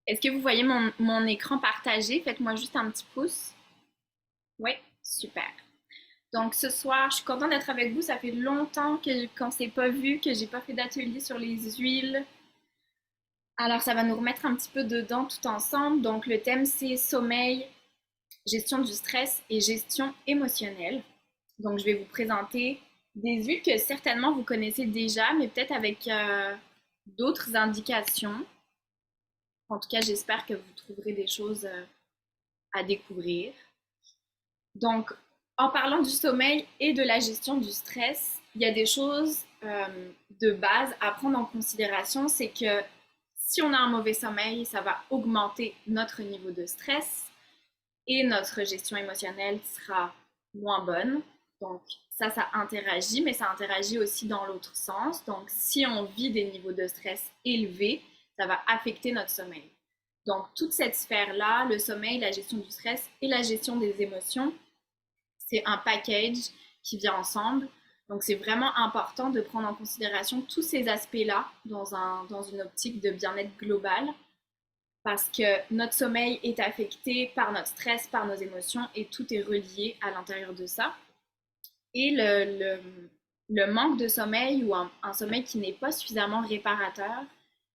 Est-ce que vous voyez mon écran partagé? Faites-moi juste un petit pouce. Oui, super. Donc ce soir, je suis contente d'être avec vous. Ça fait longtemps qu'on ne s'est pas vu, que j'ai pas fait d'atelier sur les huiles. Alors ça va nous remettre un petit peu dedans tout ensemble. Donc le thème c'est sommeil, gestion du stress et gestion émotionnelle. Donc je vais vous présenter des huiles que certainement vous connaissez déjà, mais peut-être avec d'autres indications. En tout cas, j'espère que vous trouverez des choses à découvrir. Donc, en parlant du sommeil et de la gestion du stress, il y a des choses de base à prendre en considération. C'est que si on a un mauvais sommeil, ça va augmenter notre niveau de stress et notre gestion émotionnelle sera moins bonne. Donc, ça interagit, mais ça interagit aussi dans l'autre sens. Donc, si on vit des niveaux de stress élevés, ça va affecter notre sommeil. Donc, toute cette sphère-là, le sommeil, la gestion du stress et la gestion des émotions, c'est un package qui vient ensemble. Donc, c'est vraiment important de prendre en considération tous ces aspects-là dans une optique de bien-être global parce que notre sommeil est affecté par notre stress, par nos émotions et tout est relié à l'intérieur de ça. Et le manque de sommeil ou un sommeil qui n'est pas suffisamment réparateur,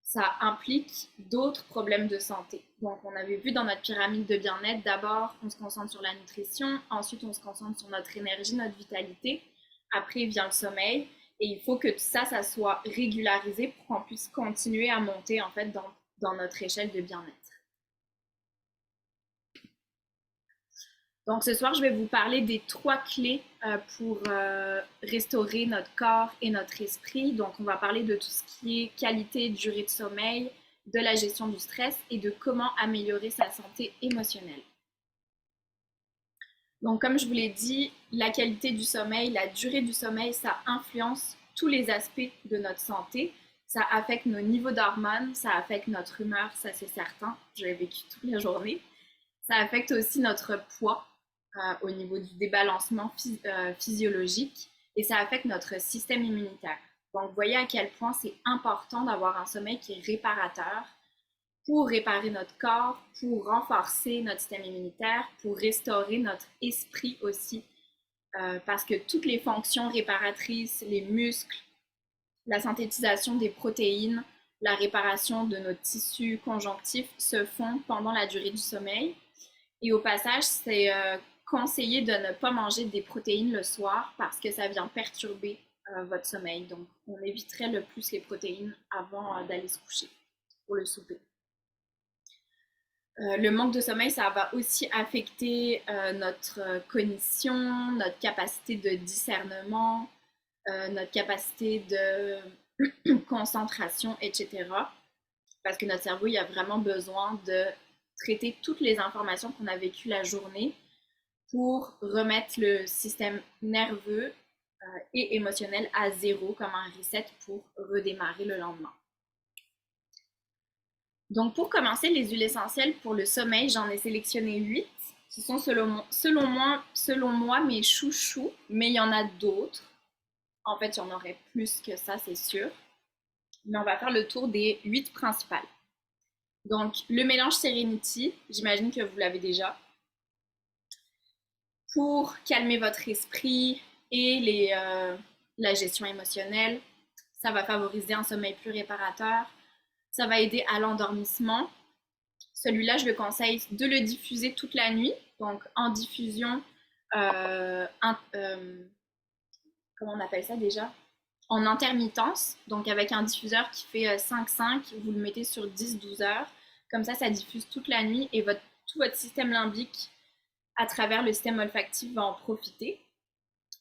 ça implique d'autres problèmes de santé. Donc, on avait vu dans notre pyramide de bien-être, d'abord, on se concentre sur la nutrition, ensuite, on se concentre sur notre énergie, notre vitalité. Après vient le sommeil. Et il faut que tout ça, ça soit régularisé pour qu'on puisse continuer à monter, en fait, dans notre échelle de bien-être. Donc, ce soir, je vais vous parler des 3 clés pour restaurer notre corps et notre esprit. Donc, on va parler de tout ce qui est qualité, durée de sommeil, de la gestion du stress et de comment améliorer sa santé émotionnelle. Donc, comme je vous l'ai dit, la qualité du sommeil, la durée du sommeil, ça influence tous les aspects de notre santé. Ça affecte nos niveaux d'hormones, ça affecte notre humeur, ça c'est certain. Je l'ai vécu toute la journée. Ça affecte aussi notre poids au niveau du débalancement physiologique et ça affecte notre système immunitaire. Donc, vous voyez à quel point c'est important d'avoir un sommeil qui est réparateur pour réparer notre corps, pour renforcer notre système immunitaire, pour restaurer notre esprit aussi, parce que toutes les fonctions réparatrices, les muscles, la synthétisation des protéines, la réparation de nos tissus conjonctifs se font pendant la durée du sommeil. Et au passage, c'est conseillé de ne pas manger des protéines le soir parce que ça vient perturber votre sommeil. Donc, on éviterait le plus les protéines avant d'aller se coucher pour le souper. Le manque de sommeil, ça va aussi affecter notre cognition, notre capacité de discernement, notre capacité de concentration, etc. Parce que notre cerveau, il a vraiment besoin de traiter toutes les informations qu'on a vécues la journée pour remettre le système nerveux et émotionnel à zéro, comme un reset pour redémarrer le lendemain. Donc, pour commencer, les huiles essentielles pour le sommeil, j'en ai sélectionné 8 qui sont selon moi mes chouchous, mais il y en a d'autres. En fait, il y en aurait plus que ça, c'est sûr. Mais on va faire le tour des 8 principales. Donc, le mélange Serenity, j'imagine que vous l'avez déjà. Pour calmer votre esprit et la gestion émotionnelle, ça va favoriser un sommeil plus réparateur. Ça va aider à l'endormissement. Celui-là, je le conseille de le diffuser toute la nuit. Donc, en diffusion, comment on appelle ça déjà? En intermittence. Donc, avec un diffuseur qui fait 5-5, vous le mettez sur 10-12 heures. Comme ça diffuse toute la nuit et tout votre système limbique à travers le système olfactif va en profiter.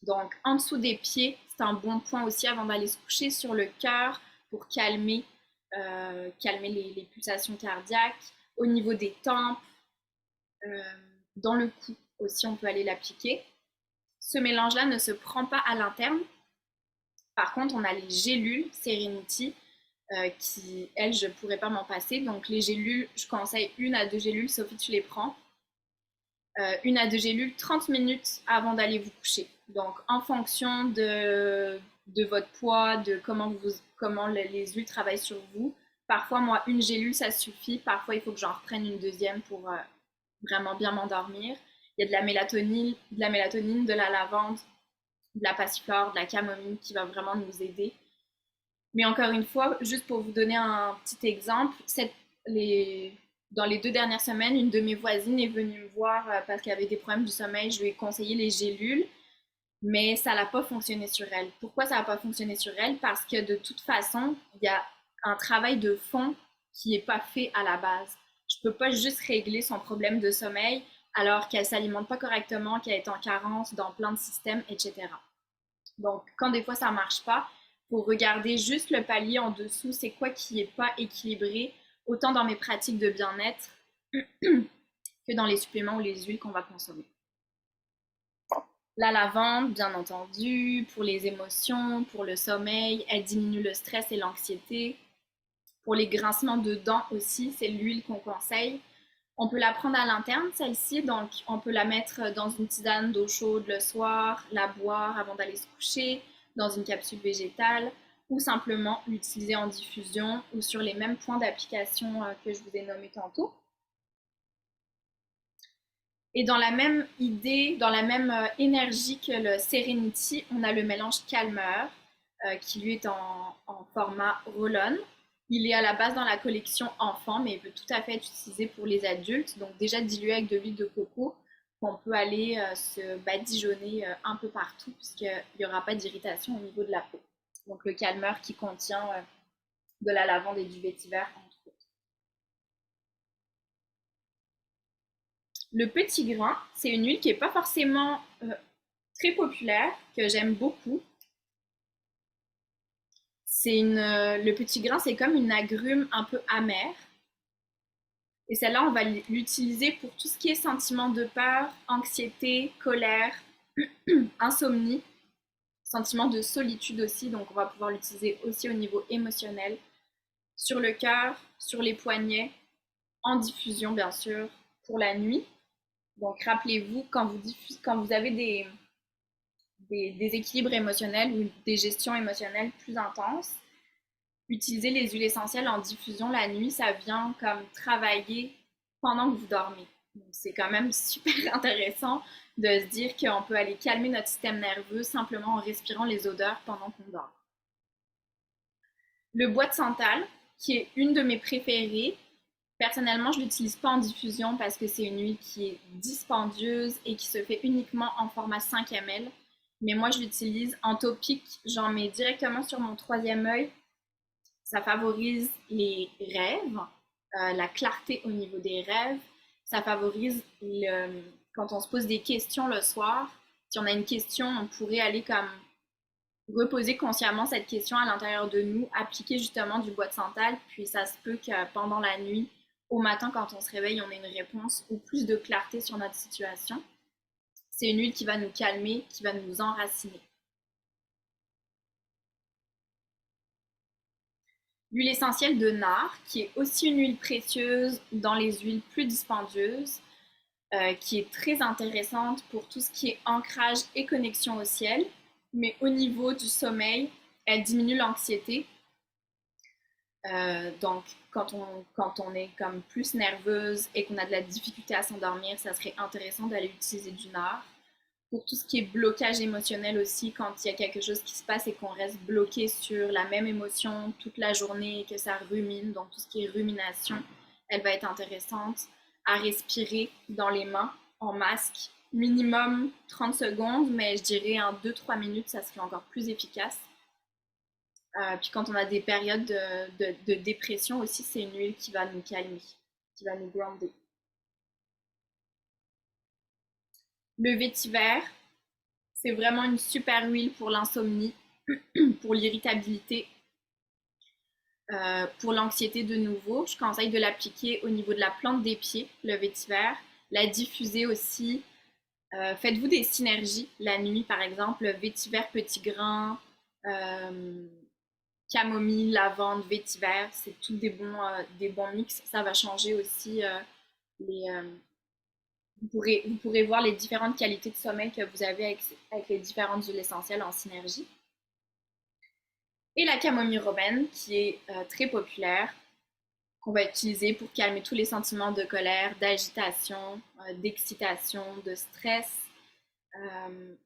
Donc, en dessous des pieds, c'est un bon point aussi avant d'aller se coucher, sur le cœur pour calmer les pulsations cardiaques. Au niveau des tempes, dans le cou aussi, on peut aller l'appliquer. Ce mélange-là ne se prend pas à l'interne. Par contre, on a les gélules Serenity qui, elles, je ne pourrais pas m'en passer. Donc, les gélules, je conseille 1 à 2 gélules. Sophie, tu les prends. 1 à 2 gélules 30 minutes avant d'aller vous coucher. Donc, en fonction de votre poids, de comment les huiles travaillent sur vous, Parfois, moi, une gélule, ça suffit. Parfois, il faut que j'en reprenne une deuxième pour vraiment bien m'endormir. Il y a de la lavande, de la passiflore, de la camomille qui va vraiment nous aider. Mais encore une fois, juste pour vous donner un petit exemple, dans les 2 dernières semaines, une de mes voisines est venue me voir parce qu'elle avait des problèmes du sommeil. Je lui ai conseillé les gélules, mais ça n'a pas fonctionné sur elle. Pourquoi ça n'a pas fonctionné sur elle? Parce que de toute façon, il y a un travail de fond qui n'est pas fait à la base. Je ne peux pas juste régler son problème de sommeil alors qu'elle ne s'alimente pas correctement, qu'elle est en carence dans plein de systèmes, etc. Donc, quand des fois ça ne marche pas, pour regarder juste le palier en dessous, c'est quoi qui n'est pas équilibré, autant dans mes pratiques de bien-être que dans les suppléments ou les huiles qu'on va consommer. La lavande, bien entendu, pour les émotions, pour le sommeil, elle diminue le stress et l'anxiété. Pour les grincements de dents aussi, c'est l'huile qu'on conseille. On peut la prendre à l'interne, celle-ci, donc on peut la mettre dans une tisane d'eau chaude le soir, la boire avant d'aller se coucher, dans une capsule végétale, ou simplement l'utiliser en diffusion ou sur les mêmes points d'application que je vous ai nommés tantôt. Et dans la même idée, dans la même énergie que le Serenity, on a le mélange Calmer, qui lui est en format roll-on. Il est à la base dans la collection enfant, mais il peut tout à fait être utilisé pour les adultes. Donc déjà dilué avec de l'huile de coco, qu'on peut aller se badigeonner un peu partout, puisqu'il n'y aura pas d'irritation au niveau de la peau. Donc le Calmer qui contient de la lavande et du vétiver, entre autres. Le petit grain, c'est une huile qui n'est pas forcément très populaire, que j'aime beaucoup. Le petit grain, c'est comme une agrume un peu amère. Et celle-là, on va l'utiliser pour tout ce qui est sentiment de peur, anxiété, colère, insomnie, sentiment de solitude aussi. Donc, on va pouvoir l'utiliser aussi au niveau émotionnel, sur le cœur, sur les poignets, en diffusion, bien sûr, pour la nuit. Donc, rappelez-vous, quand vous avez des équilibres émotionnels ou des gestions émotionnelles plus intenses, utiliser les huiles essentielles en diffusion la nuit, ça vient comme travailler pendant que vous dormez. C'est quand même super intéressant de se dire qu'on peut aller calmer notre système nerveux simplement en respirant les odeurs pendant qu'on dort. Le bois de santal, qui est une de mes préférées. Personnellement, je ne l'utilise pas en diffusion parce que c'est une huile qui est dispendieuse et qui se fait uniquement en format 5 ml. Mais moi, je l'utilise en topique. J'en mets directement sur mon troisième œil. Ça favorise les rêves, la clarté au niveau des rêves. Ça favorise quand on se pose des questions le soir. Si on a une question, on pourrait aller comme reposer consciemment cette question à l'intérieur de nous, appliquer justement du bois de santal, puis ça se peut que pendant la nuit, au matin, quand on se réveille, on ait une réponse ou plus de clarté sur notre situation. C'est une huile qui va nous calmer, qui va nous enraciner. L'huile essentielle de nard, qui est aussi une huile précieuse dans les huiles plus dispendieuses, qui est très intéressante pour tout ce qui est ancrage et connexion au ciel, mais au niveau du sommeil, elle diminue l'anxiété. Donc, quand on est comme plus nerveuse et qu'on a de la difficulté à s'endormir, ça serait intéressant d'aller utiliser du nard. Pour tout ce qui est blocage émotionnel aussi, quand il y a quelque chose qui se passe et qu'on reste bloqué sur la même émotion toute la journée et que ça rumine, donc tout ce qui est rumination, elle va être intéressante à respirer dans les mains en masque, minimum 30 secondes, mais je dirais en 2-3 minutes, ça serait encore plus efficace. Puis quand on a des périodes de dépression aussi, c'est une huile qui va nous calmer, qui va nous grounder. Le vétiver, c'est vraiment une super huile pour l'insomnie, pour l'irritabilité, pour l'anxiété de nouveau. Je conseille de l'appliquer au niveau de la plante des pieds, le vétiver, la diffuser aussi. Faites-vous des synergies la nuit, par exemple, vétiver petit grain, camomille, lavande, vétiver, c'est tous des bons mix. Ça va changer aussi les, vous pourrez voir les différentes qualités de sommeil que vous avez avec les différentes huiles essentielles en synergie. Et la camomille romaine, qui est très populaire. qu'on va utiliser pour calmer tous les sentiments de colère, d'agitation, d'excitation, de stress.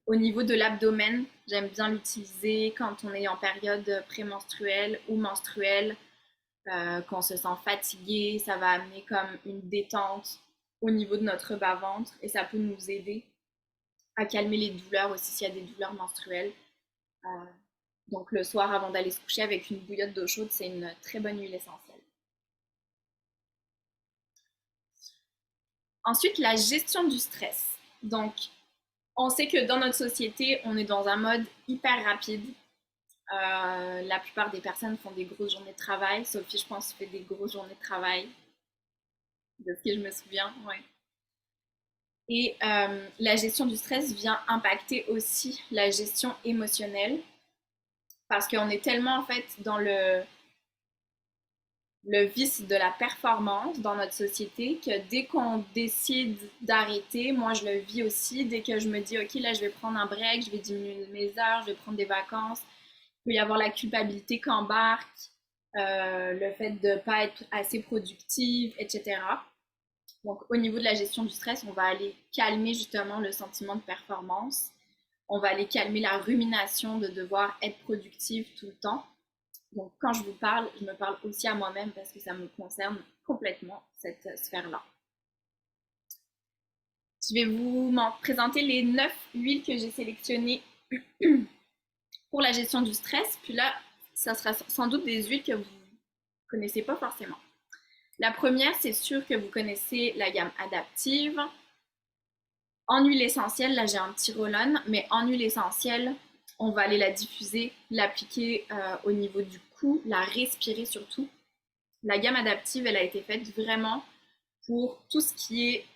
Au niveau de l'abdomen, j'aime bien l'utiliser quand on est en période prémenstruelle ou menstruelle, qu'on se sent fatigué. Ça va amener comme une détente au niveau de notre bas-ventre et ça peut nous aider à calmer les douleurs aussi s'il y a des douleurs menstruelles. Euh, donc le soir avant d'aller se coucher avec une bouillotte d'eau chaude, c'est une très bonne huile essentielle. Ensuite, la gestion du stress. Donc, on sait que dans notre société, on est dans un mode hyper rapide. La plupart des personnes font des grosses journées de travail. Sophie, je pense, fait des grosses journées de travail, de ce que je me souviens. Ouais. Et la gestion du stress vient impacter aussi la gestion émotionnelle parce qu'on est tellement en fait dans le vice de la performance dans notre société que dès qu'on décide d'arrêter, moi je le vis aussi, dès que je me dis ok là je vais prendre un break, je vais diminuer mes heures, je vais prendre des vacances, il peut y avoir la culpabilité qu'embarque, le fait de ne pas être assez productive, etc. Donc au niveau de la gestion du stress, on va aller calmer justement le sentiment de performance, on va aller calmer la rumination de devoir être productive tout le temps. Donc, quand je vous parle, je me parle aussi à moi-même parce que ça me concerne complètement, cette sphère-là. Je vais vous présenter les 9 huiles que j'ai sélectionnées pour la gestion du stress. Puis là, ça sera sans doute des huiles que vous ne connaissez pas forcément. La première, c'est sûr que vous connaissez la gamme adaptive. En huile essentielle, là j'ai un petit roll-on, mais en huile essentielle, on va aller la diffuser, l'appliquer au niveau du cou, la respirer surtout. La gamme adaptive, elle a été faite vraiment pour tout ce qui est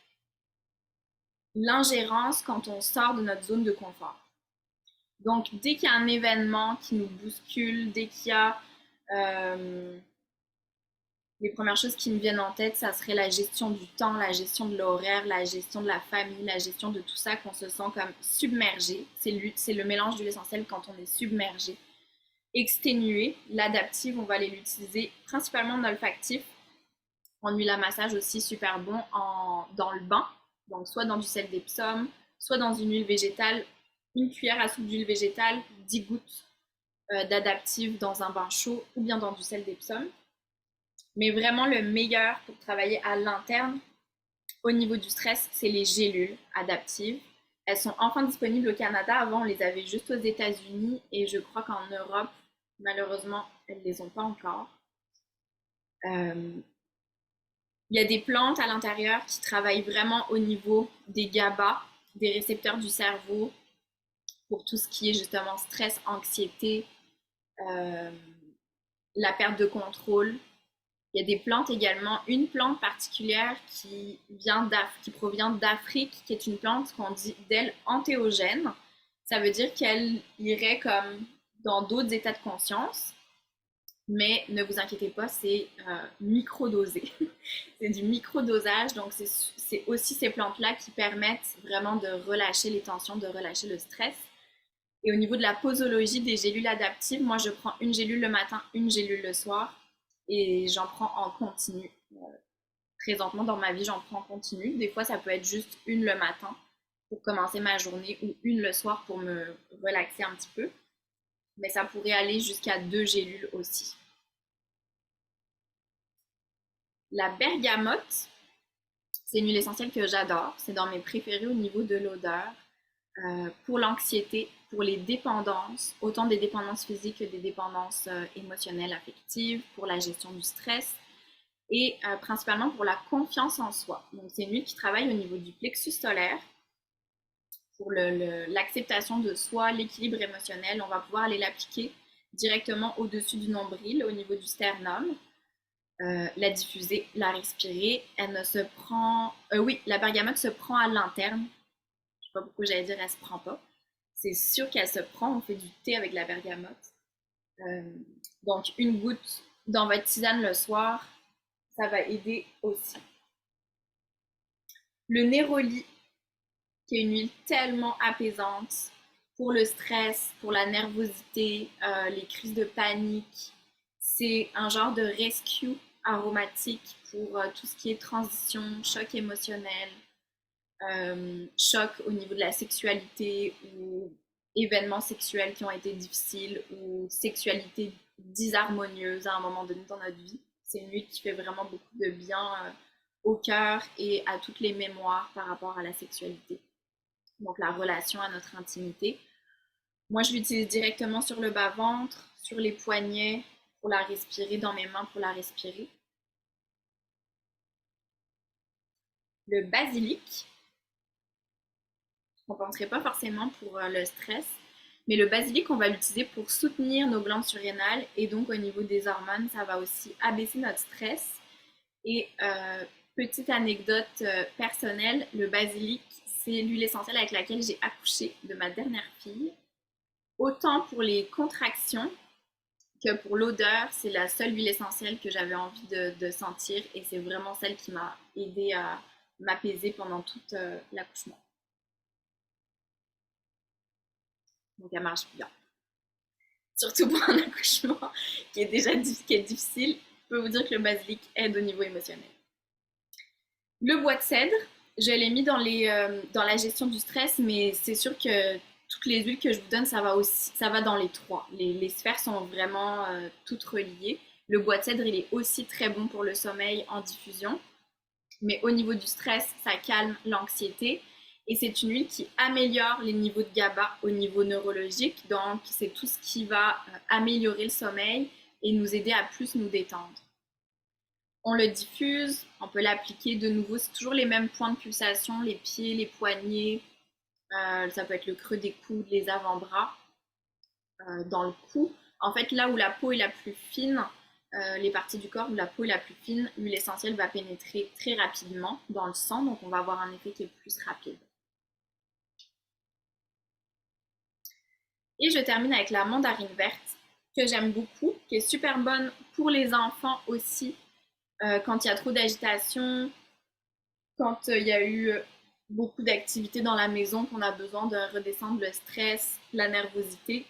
l'ingérence quand on sort de notre zone de confort. Donc, dès qu'il y a un événement qui nous bouscule, dès qu'il y a les premières choses qui me viennent en tête, ça serait la gestion du temps, la gestion de l'horaire, la gestion de la famille, la gestion de tout ça, qu'on se sent comme submergé. C'est le mélange d'huile essentielle quand on est submergé. Exténué, l'adaptive, on va aller l'utiliser principalement en olfactif. En huile à massage aussi super bon dans le bain, donc soit dans du sel d'Epsom, soit dans une huile végétale, une cuillère à soupe d'huile végétale, 10 gouttes d'adaptive dans un bain chaud ou bien dans du sel d'Epsom. Mais vraiment le meilleur pour travailler à l'interne au niveau du stress, c'est les gélules adaptives. Elles sont enfin disponibles au Canada. Avant, on les avait juste aux États-Unis et je crois qu'en Europe, malheureusement, elles ne les ont pas encore. Il y a des plantes à l'intérieur qui travaillent vraiment au niveau des GABA, des récepteurs du cerveau, pour tout ce qui est justement stress, anxiété, euh, la perte de contrôle. Il y a des plantes également, une plante particulière qui provient d'Afrique, qui est une plante qu'on dit d'elle antéogène. Ça veut dire qu'elle irait comme dans d'autres états de conscience, mais ne vous inquiétez pas, c'est microdosé. C'est du microdosage, donc c'est aussi ces plantes-là qui permettent vraiment de relâcher les tensions, de relâcher le stress. Et au niveau de la posologie des gélules adaptives, moi je prends une gélule le matin, une gélule le soir et j'en prends en continu. Présentement dans ma vie, j'en prends en continu. Des fois, ça peut être juste une le matin pour commencer ma journée ou une le soir pour me relaxer un petit peu. Mais ça pourrait aller jusqu'à 2 gélules aussi. La bergamote, c'est une huile essentielle que j'adore. C'est dans mes préférés au niveau de l'odeur. Pour l'anxiété, pour les dépendances, autant des dépendances physiques que des dépendances émotionnelles, affectives, pour la gestion du stress et principalement pour la confiance en soi. Donc, c'est une huile qui travaille au niveau du plexus solaire pour l'acceptation de soi, l'équilibre émotionnel. On va pouvoir aller l'appliquer directement au-dessus du nombril, au niveau du sternum. La diffuser, la respirer. Elle ne se prend... oui, la bergamote se prend à l'interne. Je sais pas pourquoi j'allais dire elle se prend pas. C'est sûr qu'elle se prend. On fait du thé avec la bergamote. Donc, une goutte dans votre tisane le soir, ça va aider aussi. Le néroli, qui est une huile tellement apaisante pour le stress, pour la nervosité, les crises de panique. C'est un genre de rescue aromatique pour tout ce qui est transition, choc émotionnel, choc au niveau de la sexualité ou événements sexuels qui ont été difficiles ou sexualité disharmonieuse à un moment donné dans notre vie. C'est une huile qui fait vraiment beaucoup de bien au cœur et à toutes les mémoires par rapport à la sexualité. Donc la relation à notre intimité. Moi, je l'utilise directement sur le bas-ventre, sur les poignets, pour la respirer, dans mes mains pour la respirer. Le basilic, on ne penserait pas forcément pour le stress, mais le basilic, on va l'utiliser pour soutenir nos glandes surrénales et donc au niveau des hormones, ça va aussi abaisser notre stress. Et petite anecdote personnelle, le basilic, c'est l'huile essentielle avec laquelle j'ai accouché de ma dernière fille. Autant pour les contractions que pour l'odeur, c'est la seule huile essentielle que j'avais envie de sentir et c'est vraiment celle qui m'a aidé à m'apaiser pendant tout l'accouchement. Donc elle marche bien. Surtout pour un accouchement qui est déjà difficile, je peux vous dire que le basilic aide au niveau émotionnel. Le bois de cèdre, je l'ai mis dans la gestion du stress, mais c'est sûr que toutes les huiles que je vous donne, ça va dans les trois. Les sphères sont vraiment toutes reliées. Le bois de cèdre, il est aussi très bon pour le sommeil en diffusion. Mais au niveau du stress, ça calme l'anxiété. Et c'est une huile qui améliore les niveaux de GABA au niveau neurologique. Donc, c'est tout ce qui va améliorer le sommeil et nous aider à plus nous détendre. On le diffuse, on peut l'appliquer de nouveau. C'est toujours les mêmes points de pulsation, les pieds, les poignets. Ça peut être le creux des coudes, les avant-bras, dans le cou. En fait, là où la peau est la plus fine, les parties du corps où la peau est la plus fine, l'huile essentielle va pénétrer très rapidement dans le sang, donc on va avoir un effet qui est plus rapide. Et je termine avec la mandarine verte, que j'aime beaucoup, qui est super bonne pour les enfants aussi, quand il y a trop d'agitation, quand il y a eu beaucoup d'activités dans la maison, qu'on a besoin de redescendre le stress, la nervosité.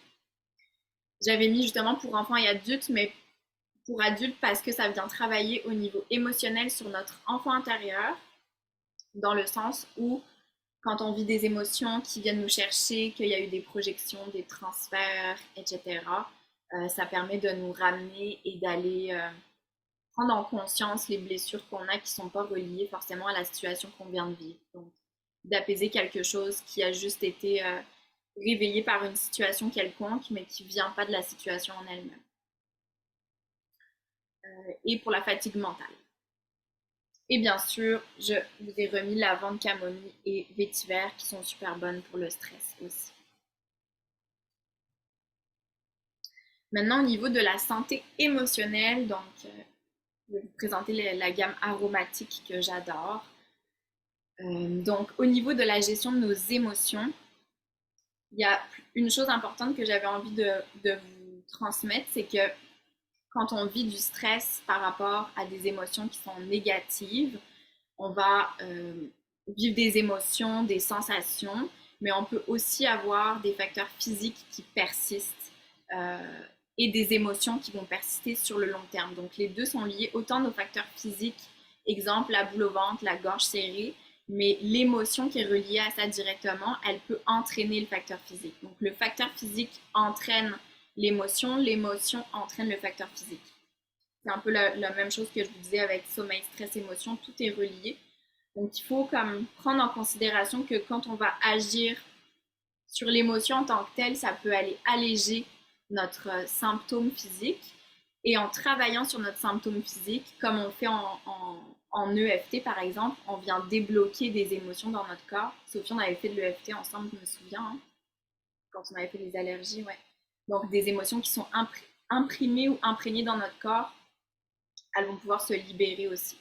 J'avais mis justement pour enfants et adultes, mais pour adultes parce que ça vient travailler au niveau émotionnel sur notre enfant intérieur, dans le sens où quand on vit des émotions qui viennent nous chercher, qu'il y a eu des projections, des transferts, etc., ça permet de nous ramener et d'aller prendre en conscience les blessures qu'on a qui ne sont pas reliées forcément à la situation qu'on vient de vivre. Donc, d'apaiser quelque chose qui a juste été réveillé par une situation quelconque, mais qui ne vient pas de la situation en elle-même. Et pour la fatigue mentale. Et bien sûr, je vous ai remis lavande, camomille et vétiver qui sont super bonnes pour le stress aussi. Maintenant, au niveau de la santé émotionnelle, donc je vais vous présenter la gamme aromatique que j'adore. Donc, au niveau de la gestion de nos émotions, il y a une chose importante que j'avais envie de vous transmettre, c'est que quand on vit du stress par rapport à des émotions qui sont négatives, on va vivre des émotions, des sensations, mais on peut aussi avoir des facteurs physiques qui persistent et des émotions qui vont persister sur le long terme. Donc les deux sont liés, autant nos facteurs physiques, exemple la boule au ventre, la gorge serrée, mais l'émotion qui est reliée à ça directement, elle peut entraîner le facteur physique. Donc le facteur physique entraîne l'émotion entraîne le facteur physique. C'est un peu la même chose que je vous disais avec sommeil, stress, émotion, tout est relié. Donc il faut comme prendre en considération que quand on va agir sur l'émotion en tant que telle, ça peut aller alléger notre symptôme physique. Et en travaillant sur notre symptôme physique, comme on fait en EFT par exemple, on vient débloquer des émotions dans notre corps. Sophie, on avait fait de l'EFT ensemble, je me souviens, hein, quand on avait fait les allergies, ouais. Donc des émotions qui sont imprimées ou imprégnées dans notre corps, elles vont pouvoir se libérer aussi.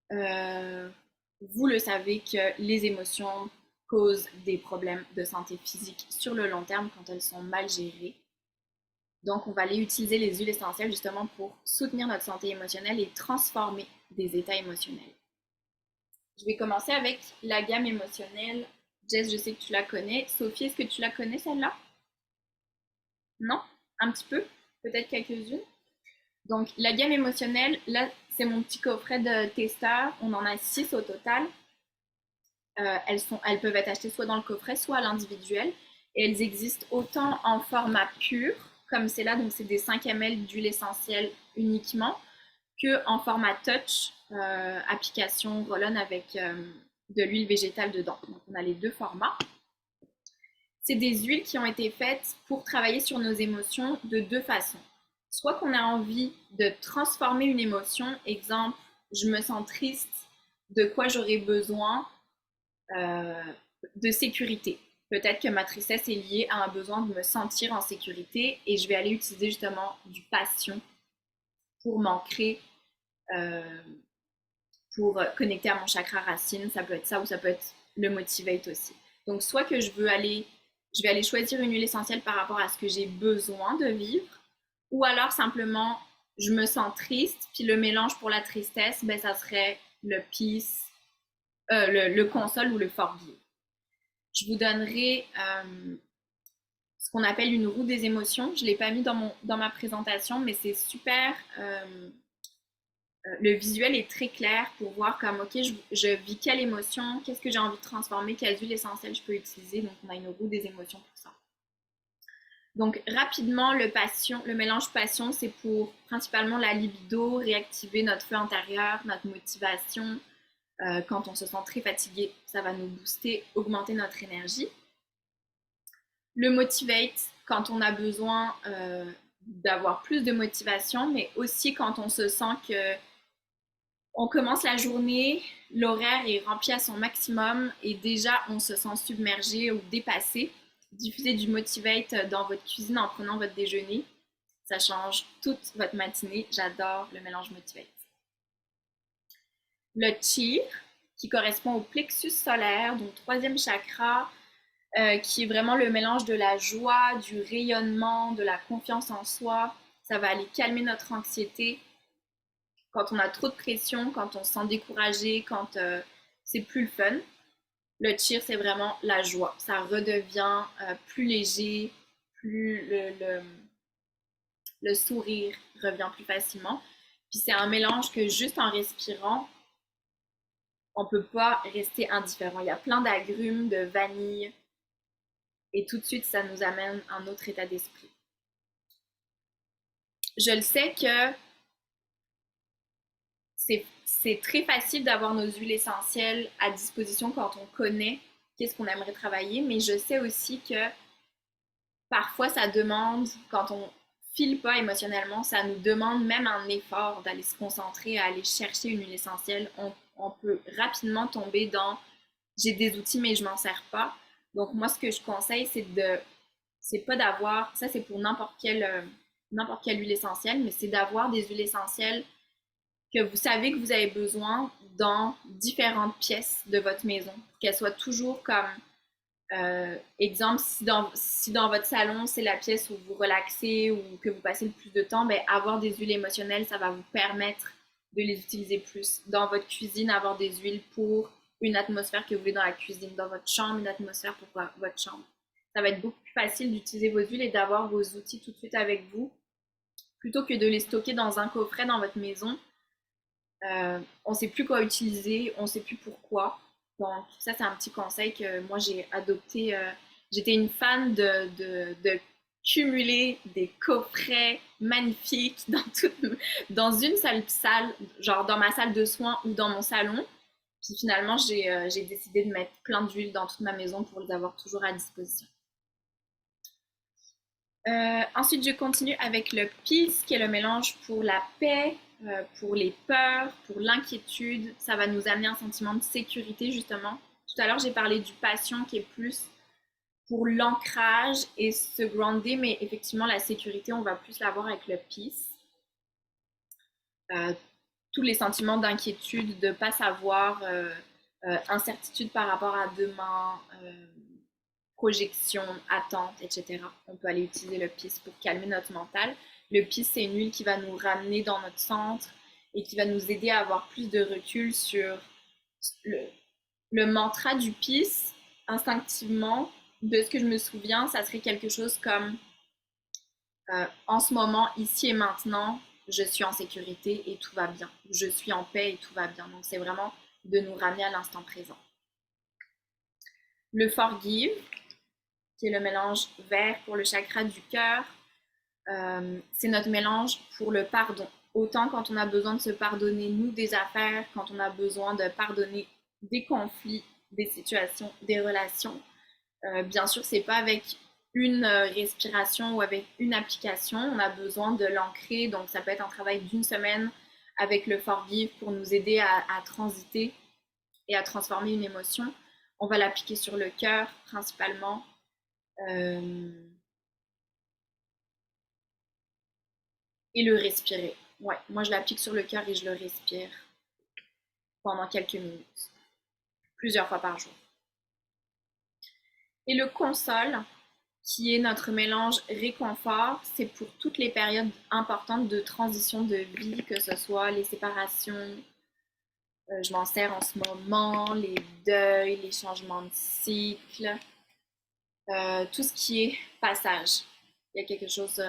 Vous le savez que les émotions causent des problèmes de santé physique sur le long terme quand elles sont mal gérées. Donc, on va aller utiliser les huiles essentielles justement pour soutenir notre santé émotionnelle et transformer des états émotionnels. Je vais commencer avec la gamme émotionnelle. Jess, je sais que tu la connais. Sophie, est-ce que tu la connais celle-là? Non? Un petit peu? Peut-être quelques-unes? Donc, la gamme émotionnelle, là, c'est mon petit coffret de testeurs. On en a 6 au total. Elles peuvent être achetées soit dans le coffret, soit à l'individuel. Et elles existent autant en format pur, comme c'est là, donc c'est des 5 ml d'huile essentielle uniquement, que en format touch, application roll-on avec de l'huile végétale dedans. Donc on a les deux formats. C'est des huiles qui ont été faites pour travailler sur nos émotions de deux façons. Soit qu'on a envie de transformer une émotion, exemple, je me sens triste, de quoi j'aurais besoin de sécurité. Peut-être que ma tristesse est liée à un besoin de me sentir en sécurité et je vais aller utiliser justement du passion pour m'ancrer, euh, pour connecter à mon chakra racine. Ça peut être ça ou ça peut être le motivate aussi. Donc, soit que je vais aller choisir une huile essentielle par rapport à ce que j'ai besoin de vivre, ou alors simplement je me sens triste, puis le mélange pour la tristesse, ben, ça serait le peace, le console ou le forgive. Je vous donnerai ce qu'on appelle une roue des émotions. Je ne l'ai pas mis dans ma présentation, mais c'est super. Le visuel est très clair pour voir comme, OK, je vis quelle émotion, qu'est-ce que j'ai envie de transformer, quelles huiles essentielles je peux utiliser. Donc, on a une roue des émotions pour ça. Donc, rapidement, le mélange passion, c'est pour principalement la libido, réactiver notre feu intérieur, notre motivation. Quand on se sent très fatigué, ça va nous booster, augmenter notre énergie. Le motivate, quand on a besoin d'avoir plus de motivation, mais aussi quand on se sent que on commence la journée, l'horaire est rempli à son maximum et déjà on se sent submergé ou dépassé. Diffusez du motivate dans votre cuisine en prenant votre déjeuner. Ça change toute votre matinée. J'adore le mélange motivate. Le cheer, qui correspond au plexus solaire, donc troisième chakra, qui est vraiment le mélange de la joie, du rayonnement, de la confiance en soi. Ça va aller calmer notre anxiété. Quand on a trop de pression, quand on se sent découragé, quand c'est plus le fun. Le cheer, c'est vraiment la joie. Ça redevient plus léger, plus le sourire revient plus facilement. Puis c'est un mélange que juste en respirant, on ne peut pas rester indifférent. Il y a plein d'agrumes, de vanille, et tout de suite, ça nous amène à un autre état d'esprit. Je le sais que c'est très facile d'avoir nos huiles essentielles à disposition quand on connaît qu'est-ce qu'on aimerait travailler, mais je sais aussi que parfois ça demande, quand on file pas émotionnellement, ça nous demande même un effort d'aller se concentrer, à aller chercher une huile essentielle. On peut rapidement tomber dans j'ai des outils mais je m'en sers pas. Donc moi ce que je conseille c'est pas d'avoir, ça c'est pour n'importe quelle huile essentielle, mais c'est d'avoir des huiles essentielles que vous savez que vous avez besoin dans différentes pièces de votre maison, pour qu'elles soient toujours comme, exemple, si dans votre salon, c'est la pièce où vous relaxez ou que vous passez le plus de temps, ben, avoir des huiles émotionnelles, ça va vous permettre de les utiliser plus. Dans votre cuisine, avoir des huiles pour une atmosphère que vous voulez dans la cuisine. Dans votre chambre, une atmosphère pour votre chambre. Ça va être beaucoup plus facile d'utiliser vos huiles et d'avoir vos outils tout de suite avec vous, plutôt que de les stocker dans un coffret dans votre maison. On ne sait plus quoi utiliser, on ne sait plus pourquoi. Donc ça, c'est un petit conseil que moi j'ai adopté. J'étais une fan de cumuler des coffrets magnifiques dans une seule salle, genre dans ma salle de soins ou dans mon salon. Puis finalement, j'ai décidé de mettre plein d'huile dans toute ma maison pour les avoir toujours à disposition. Ensuite, je continue avec le peace, qui est le mélange pour la paix, pour les peurs, pour l'inquiétude. Ça va nous amener un sentiment de sécurité, justement. Tout à l'heure, j'ai parlé du passion, qui est plus pour l'ancrage et se grounder, mais effectivement, la sécurité, on va plus l'avoir avec le peace. Tous les sentiments d'inquiétude, de ne pas savoir, incertitude par rapport à demain, projection, attente, etc. On peut aller utiliser le peace pour calmer notre mental. Le peace, c'est une huile qui va nous ramener dans notre centre et qui va nous aider à avoir plus de recul sur le mantra du peace. Instinctivement, de ce que je me souviens, ça serait quelque chose comme en ce moment, ici et maintenant, je suis en sécurité et tout va bien. Je suis en paix et tout va bien. Donc, c'est vraiment de nous ramener à l'instant présent. Le forgive, qui est le mélange vert pour le chakra du cœur, c'est notre mélange pour le pardon. Autant quand on a besoin de se pardonner, nous, des affaires, quand on a besoin de pardonner des conflits, des situations, des relations. Bien sûr, c'est pas avec une respiration ou avec une application. On a besoin de l'ancrer. Donc, ça peut être un travail d'une semaine avec le forgive pour nous aider à transiter et à transformer une émotion. On va l'appliquer sur le cœur principalement. Et le respirer. Ouais, moi je l'applique sur le cœur et je le respire pendant quelques minutes, plusieurs fois par jour. Et le console, qui est notre mélange réconfort, c'est pour toutes les périodes importantes de transition de vie, que ce soit les séparations, je m'en sers en ce moment, les deuils, les changements de cycle, tout ce qui est passage. Il y a quelque chose,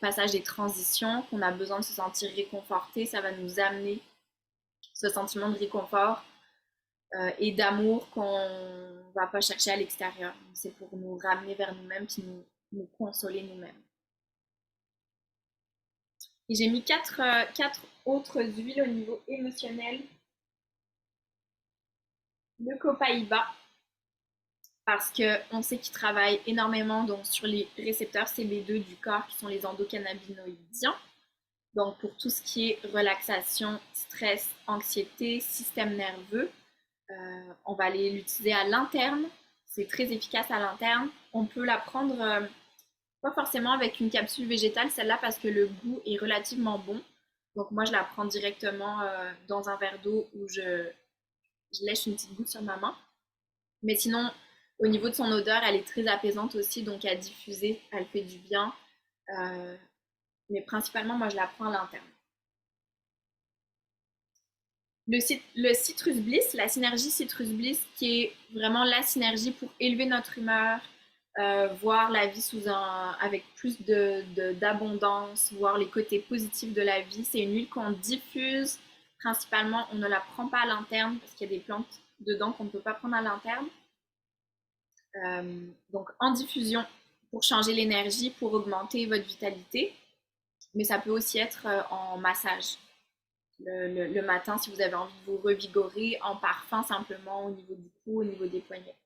passage des transitions, qu'on a besoin de se sentir réconforté, ça va nous amener ce sentiment de réconfort et d'amour qu'on ne va pas chercher à l'extérieur. C'est pour nous ramener vers nous-mêmes puis nous consoler nous-mêmes. Et j'ai mis quatre autres huiles au niveau émotionnel. Le copaïba, parce qu'on sait qu'il travaille énormément donc, sur les récepteurs CB2 du corps qui sont les endocannabinoïdiens. Donc pour tout ce qui est relaxation, stress, anxiété, système nerveux, on va aller l'utiliser à l'interne. C'est très efficace à l'interne. On peut la prendre pas forcément avec une capsule végétale, celle-là, parce que le goût est relativement bon. Donc moi, je la prends directement dans un verre d'eau où je lèche une petite goutte sur ma main. Mais sinon, au niveau de son odeur, elle est très apaisante aussi, donc à diffuser, elle fait du bien. Mais principalement, moi, je la prends à l'interne. Le citrus bliss, la synergie citrus bliss, qui est vraiment la synergie pour élever notre humeur, voir la vie avec plus d'abondance, voir les côtés positifs de la vie. C'est une huile qu'on diffuse principalement. On ne la prend pas à l'interne parce qu'il y a des plantes dedans qu'on ne peut pas prendre à l'interne. Donc en diffusion pour changer l'énergie, pour augmenter votre vitalité. Mais ça peut aussi être en massage. Le matin, si vous avez envie de vous revigorer, en parfum simplement au niveau du cou, au niveau des poignets.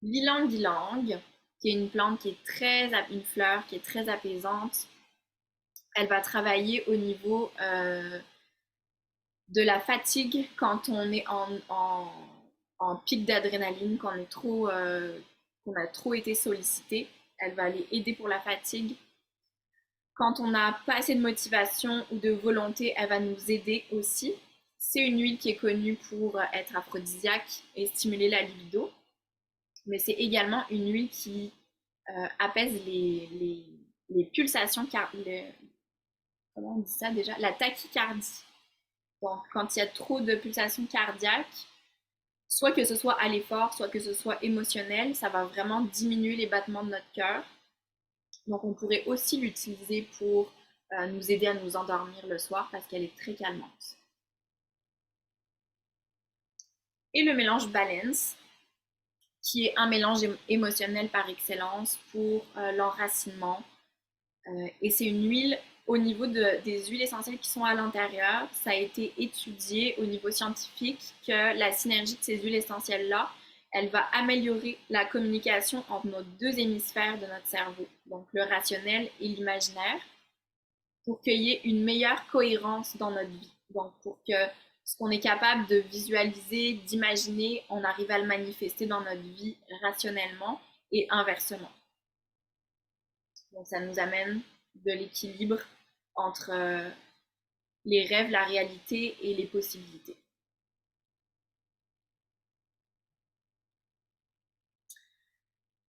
L'ylang ylang, qui est une plante qui est une fleur qui est très apaisante. Elle va travailler au niveau de la fatigue quand on est en pic d'adrénaline, qu'on a trop été sollicité. Elle va aller aider pour la fatigue. Quand on n'a pas assez de motivation ou de volonté, elle va nous aider aussi. C'est une huile qui est connue pour être aphrodisiaque et stimuler la libido. Mais c'est également une huile qui apaise les pulsations, comment on dit ça déjà? La tachycardie. Donc, quand il y a trop de pulsations cardiaques, soit que ce soit à l'effort, soit que ce soit émotionnel, ça va vraiment diminuer les battements de notre cœur. Donc, on pourrait aussi l'utiliser pour nous aider à nous endormir le soir parce qu'elle est très calmante. Et le mélange Balance, qui est un mélange émotionnel par excellence pour l'enracinement. Et c'est une huile au niveau des huiles essentielles qui sont à l'intérieur. Ça a été étudié au niveau scientifique que la synergie de ces huiles essentielles-là, elle va améliorer la communication entre nos deux hémisphères de notre cerveau, donc le rationnel et l'imaginaire, pour qu'il y ait une meilleure cohérence dans notre vie. Donc pour que ce qu'on est capable de visualiser, d'imaginer, on arrive à le manifester dans notre vie rationnellement et inversement. Donc ça nous amène de l'équilibre entre les rêves, la réalité et les possibilités.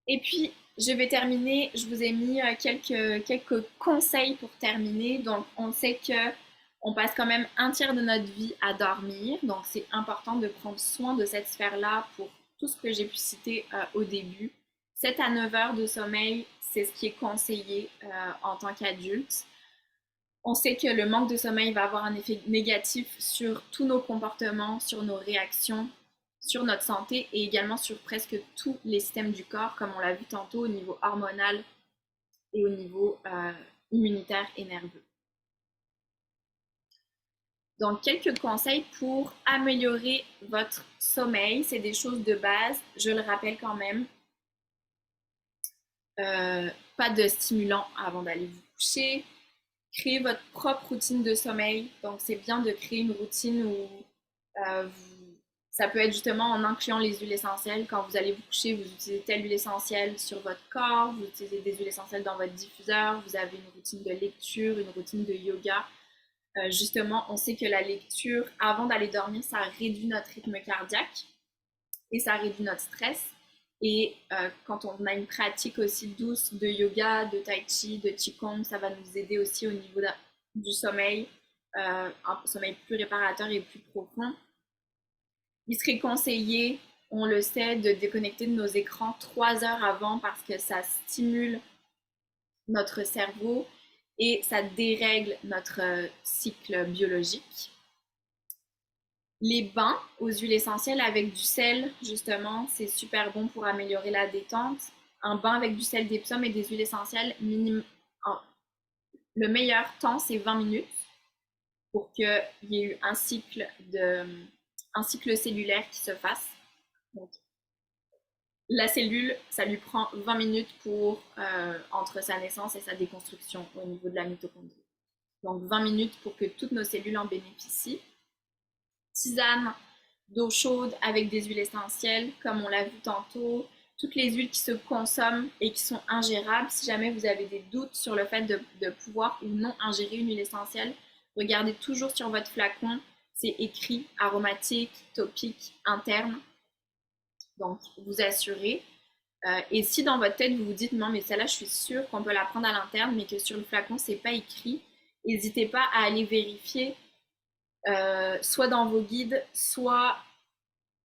Et puis, je vais terminer, je vous ai mis quelques conseils pour terminer. Donc, on sait qu'on passe quand même un tiers de notre vie à dormir. Donc, c'est important de prendre soin de cette sphère-là pour tout ce que j'ai pu citer au début. 7 à 9 heures de sommeil, c'est ce qui est conseillé en tant qu'adulte. On sait que le manque de sommeil va avoir un effet négatif sur tous nos comportements, sur nos réactions, sur notre santé et également sur presque tous les systèmes du corps, comme on l'a vu tantôt au niveau hormonal et au niveau immunitaire et nerveux. Donc, quelques conseils pour améliorer votre sommeil. C'est des choses de base, je le rappelle quand même. Pas de stimulants avant d'aller vous coucher. Créez votre propre routine de sommeil. Donc, c'est bien de créer une routine où ça peut être justement en incluant les huiles essentielles. Quand vous allez vous coucher, vous utilisez telle huile essentielle sur votre corps, vous utilisez des huiles essentielles dans votre diffuseur, vous avez une routine de lecture, une routine de yoga. Justement, on sait que la lecture, avant d'aller dormir, ça réduit notre rythme cardiaque et ça réduit notre stress. Et quand on a une pratique aussi douce de yoga, de tai chi, de qigong, ça va nous aider aussi au niveau du sommeil, un sommeil plus réparateur et plus profond. Il serait conseillé, on le sait, de déconnecter de nos écrans 3 heures avant parce que ça stimule notre cerveau et ça dérègle notre cycle biologique. Les bains aux huiles essentielles avec du sel, justement, c'est super bon pour améliorer la détente. Un bain avec du sel d'Epsom et des huiles essentielles, le meilleur temps, c'est 20 minutes pour qu'il y ait eu un cycle cellulaire qui se fasse. Donc, la cellule, ça lui prend 20 minutes entre sa naissance et sa déconstruction au niveau de la mitochondrie. Donc 20 minutes pour que toutes nos cellules en bénéficient. Tisane d'eau chaude avec des huiles essentielles, comme on l'a vu tantôt. Toutes les huiles qui se consomment et qui sont ingérables. Si jamais vous avez des doutes sur le fait de pouvoir ou non ingérer une huile essentielle, regardez toujours sur votre flacon. C'est écrit aromatique, topique, interne. Donc, vous assurez. Et si dans votre tête, vous vous dites non, mais celle-là, je suis sûre qu'on peut la prendre à l'interne, mais que sur le flacon, c'est pas écrit, n'hésitez pas à aller vérifier, soit dans vos guides, soit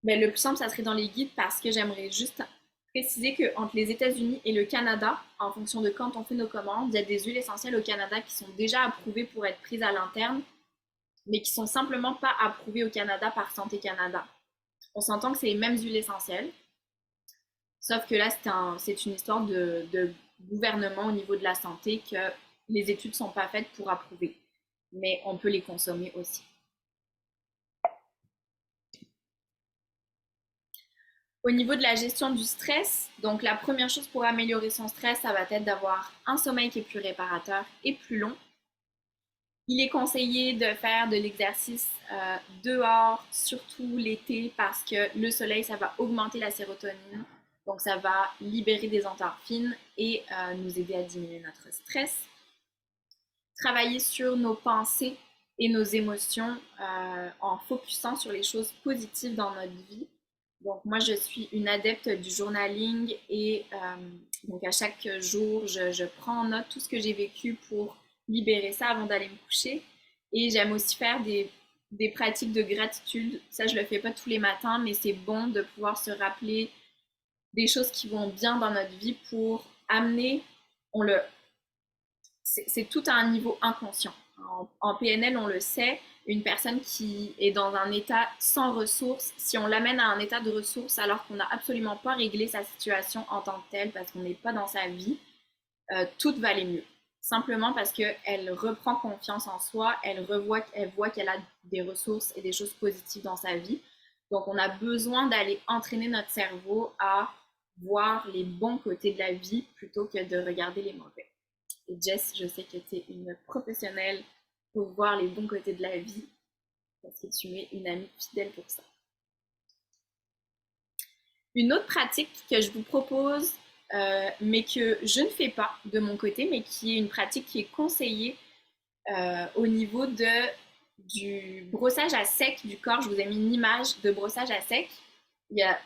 le plus simple, ça serait dans les guides parce que j'aimerais juste préciser qu'entre les États-Unis et le Canada, en fonction de quand on fait nos commandes, il y a des huiles essentielles au Canada qui sont déjà approuvées pour être prises à l'interne, mais qui sont simplement pas approuvées au Canada par Santé Canada. On s'entend que c'est les mêmes huiles essentielles, sauf que là, c'est une histoire de gouvernement au niveau de la santé que les études ne sont pas faites pour approuver, mais on peut les consommer aussi. Au niveau de la gestion du stress, donc la première chose pour améliorer son stress, ça va être d'avoir un sommeil qui est plus réparateur et plus long. Il est conseillé de faire de l'exercice dehors, surtout l'été, parce que le soleil, ça va augmenter la sérotonine. Donc, ça va libérer des endorphines et nous aider à diminuer notre stress. Travailler sur nos pensées et nos émotions en focusant sur les choses positives dans notre vie. Donc, moi, je suis une adepte du journaling et donc à chaque jour, je prends en note tout ce que j'ai vécu pour libérer ça avant d'aller me coucher. Et j'aime aussi faire des pratiques de gratitude. Ça, je le fais pas tous les matins, mais c'est bon de pouvoir se rappeler des choses qui vont bien dans notre vie pour amener, c'est tout à un niveau inconscient. En PNL, on le sait, une personne qui est dans un état sans ressources, si on l'amène à un état de ressources alors qu'on n'a absolument pas réglé sa situation en tant que telle parce qu'on n'est pas dans sa vie, tout va aller mieux. Simplement parce qu'elle reprend confiance en soi, elle voit qu'elle a des ressources et des choses positives dans sa vie. Donc, on a besoin d'aller entraîner notre cerveau à voir les bons côtés de la vie plutôt que de regarder les mauvais. Et Jess, je sais que tu es une professionnelle pour voir les bons côtés de la vie parce que tu es une amie fidèle pour ça. Une autre pratique que je vous propose, mais que je ne fais pas de mon côté, mais qui est une pratique qui est conseillée au niveau du brossage à sec du corps. Je vous ai mis une image de brossage à sec. Il y a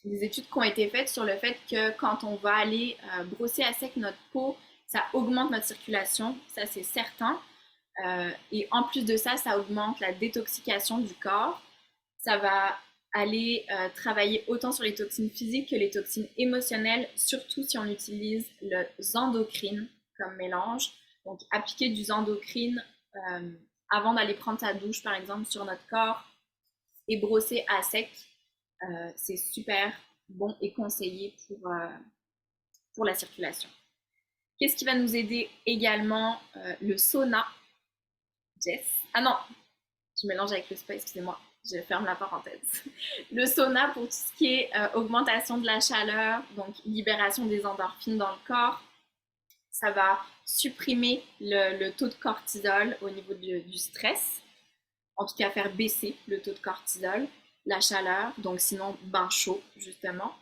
des études qui ont été faites sur le fait que quand on va aller brosser à sec notre peau, ça augmente notre circulation, ça c'est certain. Et en plus de ça, ça augmente la détoxication du corps. Ça va aller travailler autant sur les toxines physiques que les toxines émotionnelles, surtout si on utilise le Zendocrine comme mélange. Donc, appliquer du Zendocrine avant d'aller prendre sa douche, par exemple, sur notre corps et brosser à sec, c'est super bon et conseillé pour la circulation. Qu'est-ce qui va nous aider également? Le sauna. Jess. Ah non, je mélange avec le spa, excusez-moi, je ferme la parenthèse. Le sauna pour tout ce qui est augmentation de la chaleur, donc libération des endorphines dans le corps. Ça va supprimer le taux de cortisol au niveau du stress, en tout cas faire baisser le taux de cortisol, la chaleur, donc sinon bain chaud justement.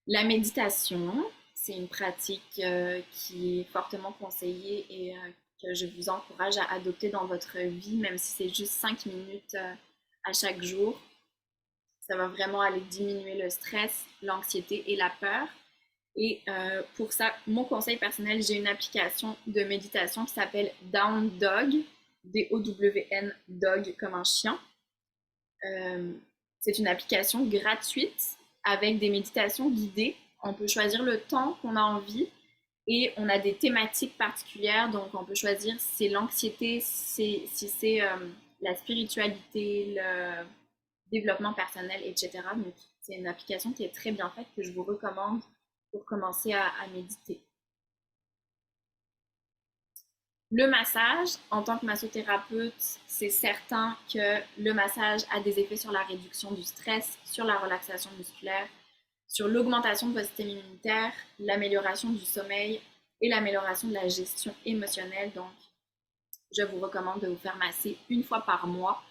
La méditation, c'est une pratique qui est fortement conseillée et que je vous encourage à adopter dans votre vie, même si c'est juste 5 minutes à chaque jour. Ça va vraiment aller diminuer le stress, l'anxiété et la peur. Et pour ça, mon conseil personnel, j'ai une application de méditation qui s'appelle Down Dog, D-O-W-N, Dog comme un chien. C'est une application gratuite avec des méditations guidées. On peut choisir le temps qu'on a envie et on a des thématiques particulières. Donc, on peut choisir si c'est l'anxiété, si c'est la spiritualité, le développement personnel, etc. Donc, c'est une application qui est très bien faite que je vous recommande pour commencer à méditer. Le massage, en tant que massothérapeute, c'est certain que le massage a des effets sur la réduction du stress, sur la relaxation musculaire, sur l'augmentation de votre système immunitaire, l'amélioration du sommeil et l'amélioration de la gestion émotionnelle. Donc, je vous recommande de vous faire masser une fois par mois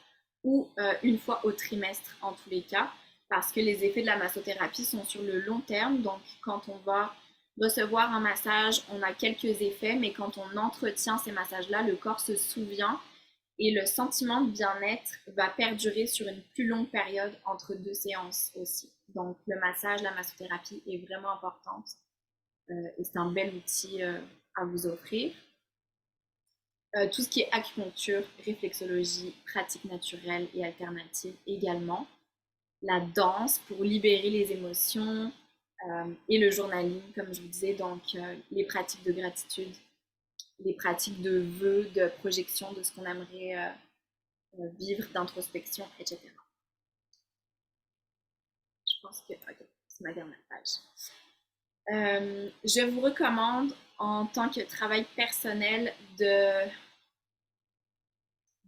ou une fois au trimestre en tous les cas, parce que les effets de la massothérapie sont sur le long terme. Donc, quand on va recevoir un massage, on a quelques effets, mais quand on entretient ces massages-là, le corps se souvient et le sentiment de bien-être va perdurer sur une plus longue période entre 2 séances aussi. Donc, le massage, la massothérapie est vraiment importante et c'est un bel outil à vous offrir. Tout ce qui est acupuncture, réflexologie, pratiques naturelles et alternatives également. La danse pour libérer les émotions et le journaling, comme je vous disais, donc les pratiques de gratitude, les pratiques de vœux, de projection de ce qu'on aimerait vivre, d'introspection, etc. Je pense que c'est ma dernière page. Je vous recommande en tant que travail personnel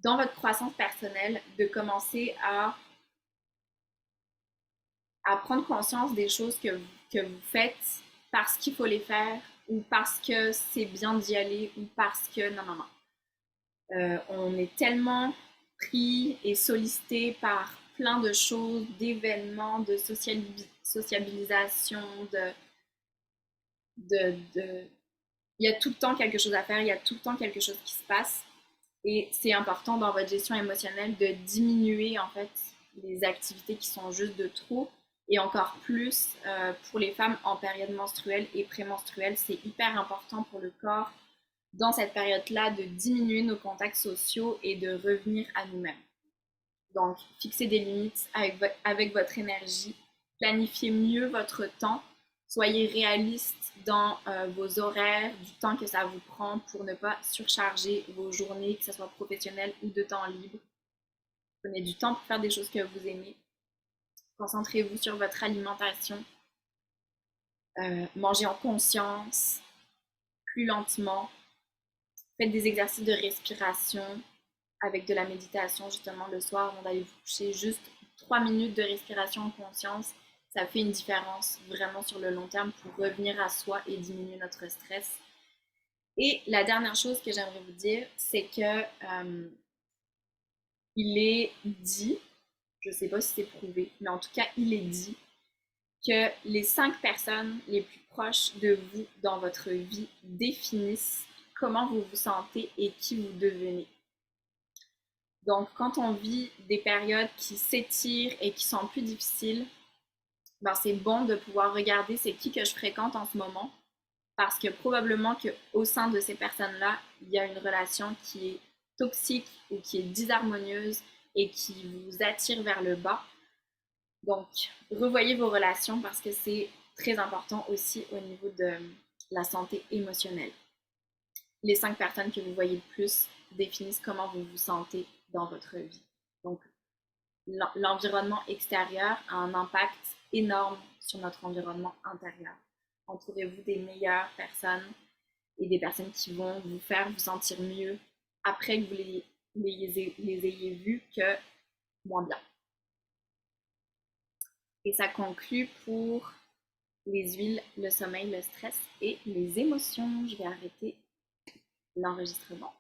dans votre croissance personnelle, de commencer à prendre conscience des choses que vous faites parce qu'il faut les faire ou parce que c'est bien d'y aller ou parce que non. On est tellement pris et sollicité par plein de choses, d'événements, de sociabilisation, il y a tout le temps quelque chose à faire, il y a tout le temps quelque chose qui se passe. Et c'est important dans votre gestion émotionnelle de diminuer en fait les activités qui sont juste de trop. Et encore plus pour les femmes en période menstruelle et prémenstruelle, c'est hyper important pour le corps dans cette période-là de diminuer nos contacts sociaux et de revenir à nous-mêmes. Donc, fixez des limites avec votre énergie, planifiez mieux votre temps, soyez réaliste dans vos horaires, du temps que ça vous prend pour ne pas surcharger vos journées, que ce soit professionnel ou de temps libre. Prenez du temps pour faire des choses que vous aimez. Concentrez-vous sur votre alimentation. Mangez en conscience, plus lentement. Faites des exercices de respiration avec de la méditation justement le soir avant d'aller vous coucher. Juste 3 minutes de respiration en conscience, ça fait une différence vraiment sur le long terme pour revenir à soi et diminuer notre stress. Et la dernière chose que j'aimerais vous dire, c'est que il est dit, je ne sais pas si c'est prouvé, mais en tout cas, il est dit que les 5 personnes les plus proches de vous dans votre vie définissent comment vous vous sentez et qui vous devenez. Donc, quand on vit des périodes qui s'étirent et qui sont plus difficiles, ben, c'est bon de pouvoir regarder c'est qui que je fréquente en ce moment, parce que probablement qu'au sein de ces personnes-là, il y a une relation qui est toxique ou qui est disharmonieuse et qui vous attire vers le bas. Donc, revoyez vos relations parce que c'est très important aussi au niveau de la santé émotionnelle. Les 5 personnes que vous voyez le plus définissent comment vous vous sentez dans votre vie. Donc, l'environnement extérieur a un impact énorme sur notre environnement intérieur. Entourez-vous des meilleures personnes et des personnes qui vont vous faire vous sentir mieux après que vous les ayez vus que moins bien. Et ça conclut pour les huiles, le sommeil, le stress et les émotions. Je vais arrêter l'enregistrement.